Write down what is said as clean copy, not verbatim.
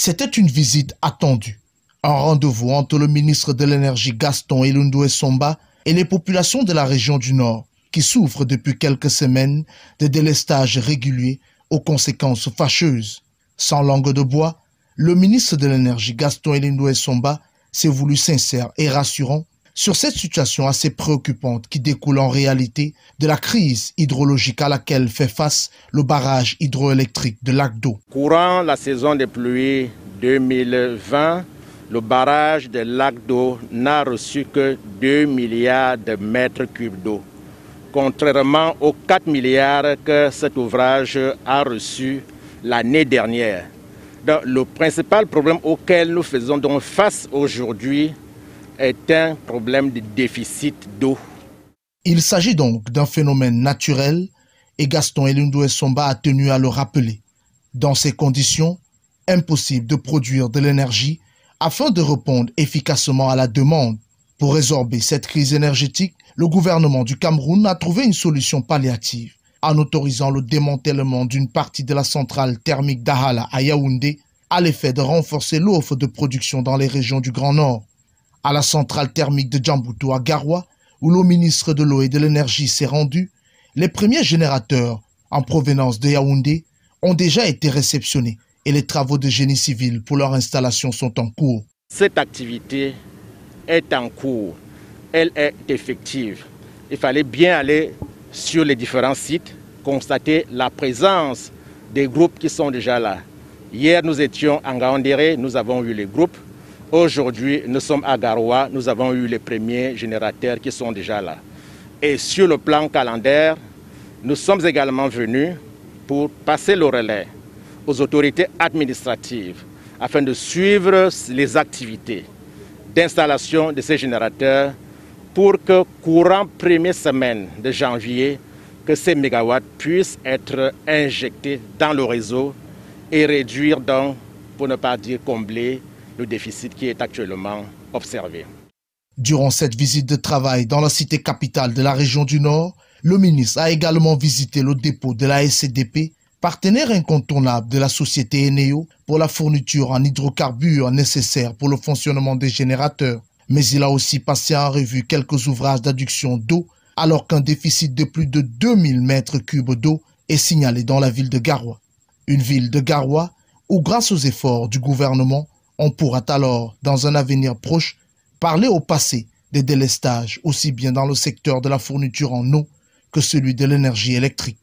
C'était une visite attendue. Un rendez-vous entre le ministre de l'Énergie Gaston Ilundu Essomba et les populations de la région du Nord qui souffrent depuis quelques semaines de délestages réguliers aux conséquences fâcheuses. Sans langue de bois, le ministre de l'Énergie Gaston Ilundu Essomba s'est voulu sincère et rassurant sur cette situation assez préoccupante qui découle en réalité de la crise hydrologique à laquelle fait face le barrage hydroélectrique de Lac d'Eau. Courant la saison des pluies 2020, le barrage de Lac d'Eau n'a reçu que 2 milliards de mètres cubes d'eau, contrairement aux 4 milliards que cet ouvrage a reçu l'année dernière. Donc, le principal problème auquel nous faisons donc face aujourd'hui est un problème de déficit d'eau. Il s'agit donc d'un phénomène naturel et Gaston Ilundu Essomba a tenu à le rappeler. Dans ces conditions, impossible de produire de l'énergie afin de répondre efficacement à la demande. Pour résorber cette crise énergétique, le gouvernement du Cameroun a trouvé une solution palliative en autorisant le démantèlement d'une partie de la centrale thermique d'Ahala à Yaoundé à l'effet de renforcer l'offre de production dans les régions du Grand Nord. À la centrale thermique de Djamboutou à Garoua, où le ministre de l'Eau et de l'Énergie s'est rendu, les premiers générateurs en provenance de Yaoundé ont déjà été réceptionnés et les travaux de génie civil pour leur installation sont en cours. Cette activité est en cours, elle est effective. Il fallait bien aller sur les différents sites, constater la présence des groupes qui sont déjà là. Hier, nous étions en Gaoundéré, nous avons eu les groupes. Aujourd'hui, nous sommes à Garoua, nous avons eu les premiers générateurs qui sont déjà là. Et sur le plan calendaire, nous sommes également venus pour passer le relais aux autorités administratives afin de suivre les activités d'installation de ces générateurs pour que courant première semaine de janvier, que ces mégawatts puissent être injectés dans le réseau et réduire donc, pour ne pas dire combler, le déficit qui est actuellement observé. Durant cette visite de travail dans la cité capitale de la région du Nord, le ministre a également visité le dépôt de la SCDP, partenaire incontournable de la société Eneo pour la fourniture en hydrocarbures nécessaires pour le fonctionnement des générateurs. Mais il a aussi passé en revue quelques ouvrages d'adduction d'eau, alors qu'un déficit de plus de 2000 mètres cubes d'eau est signalé dans la ville de Garoua. Une ville de Garoua où, grâce aux efforts du gouvernement, on pourra alors, dans un avenir proche, parler au passé des délestages, aussi bien dans le secteur de la fourniture en eau que celui de l'énergie électrique.